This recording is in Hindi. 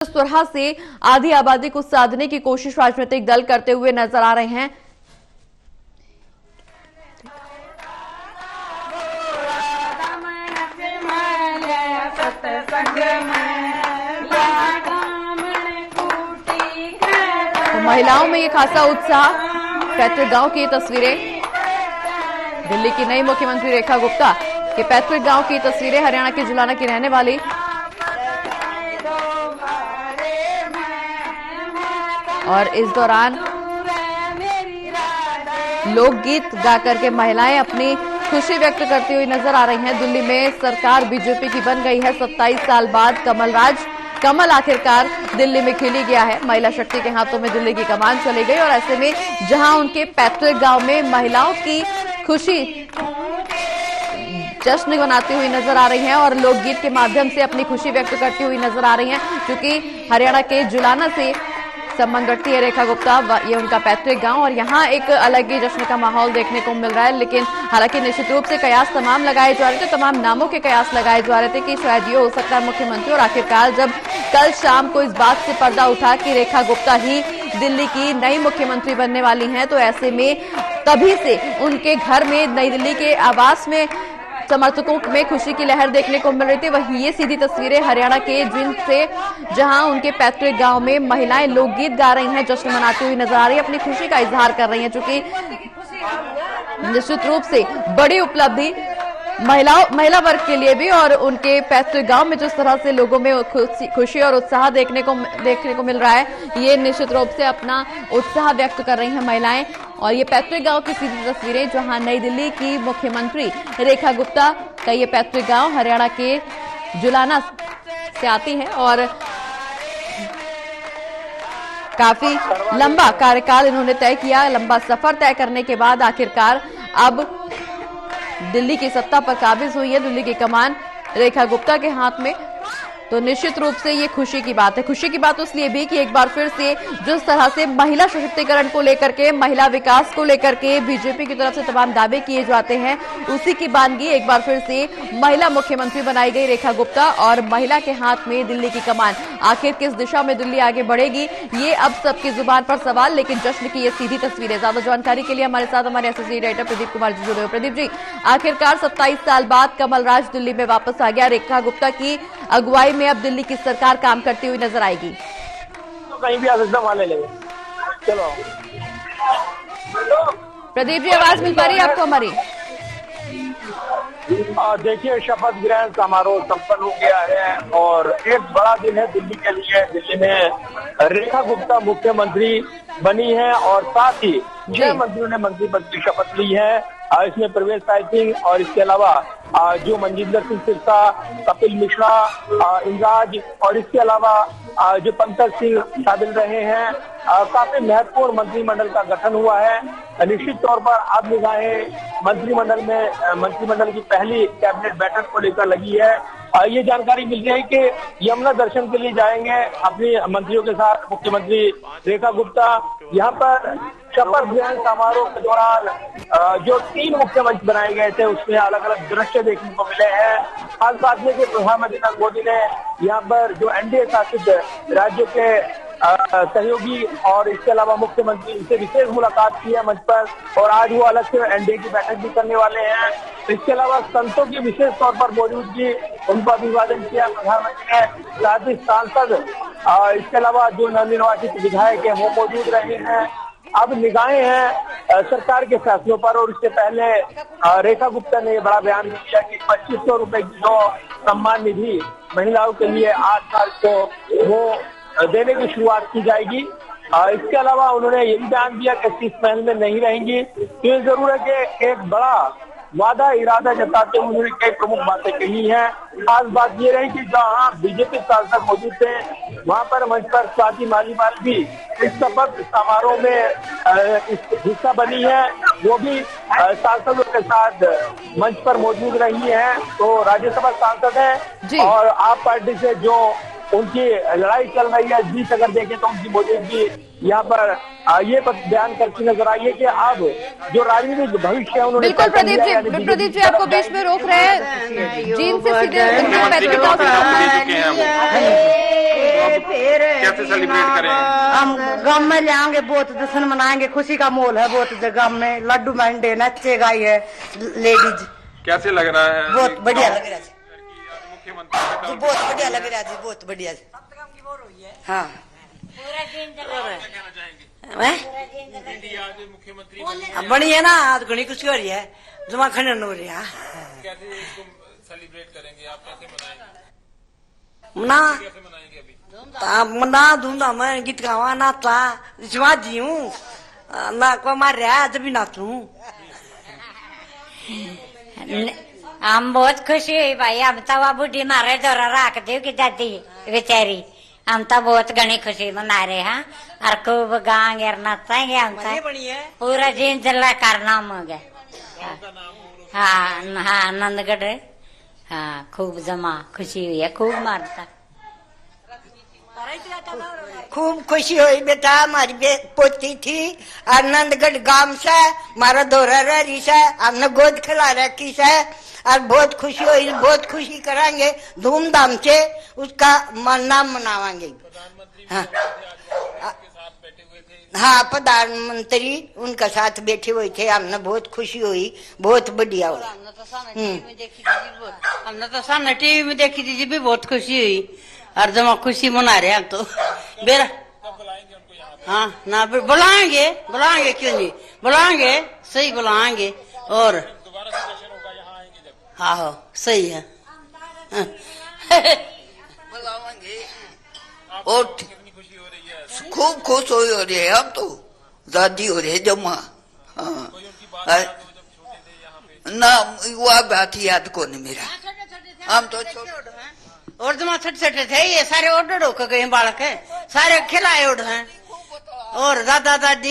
इस तरह से आधी आबादी को साधने की कोशिश राजनीतिक दल करते हुए नजर आ रहे हैं। तो महिलाओं में ये खासा उत्साह। पैतृक गांव की तस्वीरें, दिल्ली की नई मुख्यमंत्री रेखा गुप्ता के पैतृक गांव की तस्वीरें, हरियाणा के जुलाना की रहने वाली। और इस दौरान लोकगीत गाकर के महिलाएं अपनी खुशी व्यक्त करती हुई नजर आ रही हैं। दिल्ली में सरकार बीजेपी की बन गई है। 27 साल बाद कमल आखिरकार दिल्ली में खिली गया है। महिला शक्ति के हाथों में दिल्ली की कमान चली गई और ऐसे में जहां उनके पैतृक गांव में महिलाओं की खुशी जश्न मनाती हुई नजर आ रही हैं और लोकगीत के माध्यम से अपनी खुशी व्यक्त करती हुई नजर आ रही हैं, क्योंकि हरियाणा के जुलाना से संबंध रखती है रेखा गुप्ता। ये उनका पैतृक गांव और यहाँ एक अलग ही जश्न का माहौल देखने को मिल रहा है। लेकिन हालांकि निश्चित रूप से कयास तमाम लगाए जा रहे थे, तमाम नामों के कयास लगाए जा रहे थे कि शायद ये हो सकता है मुख्यमंत्री। और आखिरकार जब कल शाम को इस बात से पर्दा उठा कि रेखा गुप्ता ही दिल्ली की नई मुख्यमंत्री बनने वाली हैं, तो ऐसे में तभी से उनके घर में नई दिल्ली के आवास में समर्थकों में खुशी की लहर देखने को मिल रही थी। वही ये सीधी तस्वीरें हरियाणा के जिन से जहां उनके पैतृक गांव में महिलाएं लोकगीत गा रही हैं, जश्न मनाती हुई नजर आ रही है, अपनी खुशी का इजहार कर रही हैं, क्योंकि निश्चित रूप से बड़ी उपलब्धि महिला वर्ग के लिए भी। और उनके पैतृक गांव में जिस तरह से लोगों में खुशी और उत्साह देखने को मिल रहा है, ये निश्चित रूप से अपना उत्साह व्यक्त कर रही हैं महिलाएं। और ये पैतृक गांव की सीधी तस्वीरें जहां नई दिल्ली की मुख्यमंत्री रेखा गुप्ता का ये पैतृक गांव हरियाणा के जुलाना से आती है और काफी लंबा कार्यकाल इन्होंने तय किया। लंबा सफर तय करने के बाद आखिरकार अब दिल्ली की सत्ता पर काबिज हुई है, दिल्ली की कमान रेखा गुप्ता के हाथ में। तो निश्चित रूप से ये खुशी की बात है। खुशी की बात इसलिए भी कि एक बार फिर से जिस तरह से महिला सशक्तिकरण को लेकर के, महिला विकास को लेकर के बीजेपी की तरफ से तमाम दावे किए जाते हैं, उसी की बानगी एक बार फिर से महिला मुख्यमंत्री बनाई गई रेखा गुप्ता और महिला के हाथ में दिल्ली की कमान। आखिर किस दिशा में दिल्ली आगे बढ़ेगी, ये अब सबकी जुबान पर सवाल, लेकिन जश्न की ये सीधी तस्वीरें। ज्यादा जानकारी के लिए हमारे साथ हमारे एसोसिएट एडिटर प्रदीप कुमार जी जुड़े हुए। प्रदीप जी, आखिरकार 27 साल बाद कमल राज दिल्ली में वापस आ गया। रेखा गुप्ता की अगुवाई में अब दिल्ली की सरकार काम करती हुई नजर आएगी। तो कहीं भी आ सकता मान ले लेंगे। चलो प्रदीप जी, आवाज मिल पा रही है आपको हमारी? देखिए, शपथ ग्रहण समारोह संपन्न हो गया है और एक बड़ा दिन है दिल्ली के लिए। दिल्ली में रेखा गुप्ता मुख्यमंत्री बनी है और साथ ही 6 मंत्रियों ने मंत्री पद की शपथ ली है। इसमें प्रवेश सिंह और इसके अलावा जो मनजिंदर सिंह सिरसा, कपिल मिश्रा, इंद्राज और इसके अलावा जो पंकज सिंह शामिल रहे हैं। काफी महत्वपूर्ण मंत्रिमंडल का गठन हुआ है। निश्चित तौर पर अब निगाहें मंत्रिमंडल की पहली कैबिनेट बैठक को लेकर लगी है। ये जानकारी मिल रही है कि यमुना दर्शन के लिए जाएंगे अपनी मंत्रियों के साथ मुख्यमंत्री रेखा गुप्ता। यहाँ पर शपथ ग्रहण समारोह के दौरान जो 3 मुख्यमंत्री बनाए गए थे, उसमें अलग अलग दृश्य देखने को मिले हैं। खास बात यह कि प्रधानमंत्री नरेंद्र मोदी ने यहाँ पर जो एनडीए शासित राज्यों के सहयोगी और इसके अलावा मुख्यमंत्री से विशेष मुलाकात की है मंच पर, और आज वो अलग से एनडीए की बैठक भी करने वाले हैं। इसके अलावा संतों की विशेष तौर पर मौजूदगी, उनका अभिवादन किया प्रधानमंत्री ने। साथ ही सांसद इसके अलावा जो नवनिर्वाचित विधायक है वो मौजूद रहे हैं। अब निगाहें हैं सरकार के फैसलों पर। और इससे पहले रेखा गुप्ता ने ये बड़ा बयान दिया कि 2500 रुपए की जो सम्मान निधि महिलाओं के लिए 8 तारीख को वो देने की शुरुआत की जाएगी। इसके अलावा उन्होंने ये भी बयान दिया कि इस महल में नहीं रहेंगी। तो ये जरूर है कि एक बड़ा वादा इरादा जताते हुए उन्होंने कई प्रमुख बातें कही हैं। खास बात ये रही कि जहाँ बीजेपी सांसद मौजूद थे, वहाँ पर मंच पर स्वाति मालीवाल भी इस शपथ समारोह में हिस्सा बनी है। वो भी सांसदों के साथ मंच पर मौजूद रही है। तो राज्यसभा सांसद है और आप पार्टी से जो उनकी लड़ाई चल रही है। इस बीच अगर देखें तो उनकी मौजूदगी यहाँ पर ये बयान करती नजर आई है कि अब जो राजनीतिक भविष्य है उन्होंने बिल्कुल प्रदीप जी आपको बीच में रोक रहे हैं। जींद से सीधे कैसे सेलिब्रेट करें? हम गांव में ले आएंगे, बहुत जश्न मनाएंगे, खुशी का माहौल है बहुत जगह में, लड्डू मंडे नचेगा है लेडीज। कैसे लग रहा है? बहुत बढ़िया लग रहा है मुख्यमंत्री बहुत बढ़िया लग रहा है बहुत बढ़िया। हाँ बढ़िया ना, आज घनी खुशी हो रही है, जमा खंडन हो रही है। कैसे इसको सेलिब्रेट करेंगे आप? कैसे मनाएंगे? मनाएंगे अभी मना धूमधाम है, गीत गावा नाचा शिवाजी हूँ ना को मार रहा जब भी नाचू। हम बहुत खुशी हुई भाई, हम तो वह बुढ़ी मारे दौरा रख दे की दादी बेचारी, हम तो बहुत घनी खुशी मना रहे हैं और खूब गाएंगे और नाचेंगे। हम तो पूरा दिन जिला कारनाम हो गया। हाँ हाँ आनंदगढ़, हाँ खूब जमा खुशी हुई है, खूब मारता खूब खुशी हुई बेटा। हमारी पोती थी आनंदगढ़ गांव से, हमारा दौरा रही से, हमने गोद खिला रखी से और बहुत खुशी हुई, बहुत खुशी कराएंगे धूमधाम से, उसका नाम मनावाएंगे। हाँ हाँ प्रधानमंत्री उनका साथ बैठे हुए थे, हमने बहुत खुशी हुई, बहुत बढ़िया हुआ। हमने तो सामने टीवी में देखी थी जी, भी बहुत खुशी हुई और जमा खुशी मना रहे हम तो बेरा। हाँ ना बुलाएंगे बुलाएंगे, क्यों नहीं बुलाएंगे, सही बुलाएंगे। और हाँ हो सही है और खूब खुश हो रही है, अब तो दादी हो रही है जमा। हाँ ना वह बात याद को नहीं मेरा, हम तो और जमा छोटे छोटे थे ये सारे ऑर्डर होकर गए बालक है, सारे खिलाए उड़ हैं और दादा दादी